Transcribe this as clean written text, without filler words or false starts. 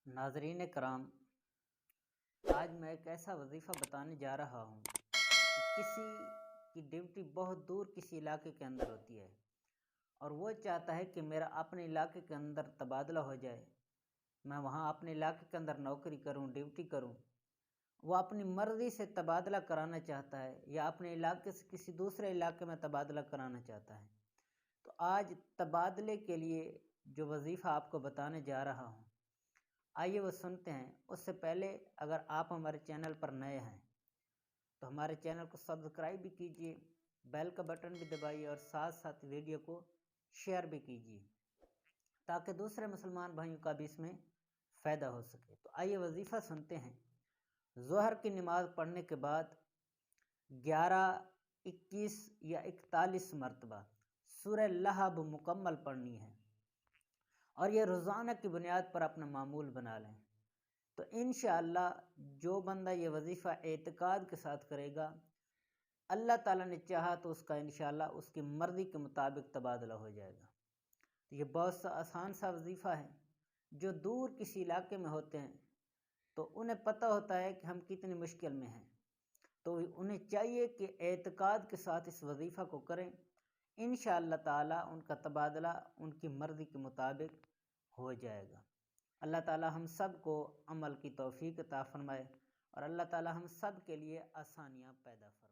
नाजरीन कराम, आज मैं एक ऐसा वजीफ़ा बताने जा रहा हूँ कि किसी की ड्यूटी बहुत दूर किसी इलाके के अंदर होती है और वो चाहता है कि मेरा अपने इलाके के अंदर तबादला हो जाए, मैं वहाँ अपने इलाके के अंदर नौकरी करूँ, ड्यूटी करूँ। वो अपनी मर्ज़ी से तबादला कराना चाहता है या अपने इलाके से किसी दूसरे इलाके में तबादला कराना चाहता है। तो आज तबादले के लिए जो वजीफ़ा आपको बताने जा रहा हूँ, आइए वो सुनते हैं। उससे पहले अगर आप हमारे चैनल पर नए हैं तो हमारे चैनल को सब्सक्राइब भी कीजिए, बेल का बटन भी दबाइए और साथ साथ वीडियो को शेयर भी कीजिए ताकि दूसरे मुसलमान भाइयों का भी इसमें फ़ायदा हो सके। तो आइए वजीफ़ा सुनते हैं। ज़ोहर की नमाज़ पढ़ने के बाद 11, 21 या 41 मरतबा सूरह लहब मुकम्मल पढ़नी है और ये रोज़ाना की बुनियाद पर अपना मामूल बना लें। तो इंशाअल्लाह जो बंदा ये वजीफ़ा एतकाद के साथ करेगा, अल्लाह ताला ने चाहा तो उसका इंशाअल्लाह उसकी मर्ज़ी के मुताबिक तबादला हो जाएगा। तो ये बहुत सा आसान सा वजीफ़ा है। जो दूर किसी इलाके में होते हैं तो उन्हें पता होता है कि हम कितनी मुश्किल में हैं, तो उन्हें चाहिए कि एतकाद के साथ इस वजीफ़ा को करें। इंशाअल्लाह ताला उनका तबादला उनकी मर्ज़ी के मुताबिक हो जाएगा। अल्लाह ताला हम सब को अमल की तौफ़ीक अता फ़रमाए और अल्लाह ताला हम सब के लिए आसानियाँ पैदा फरमाए।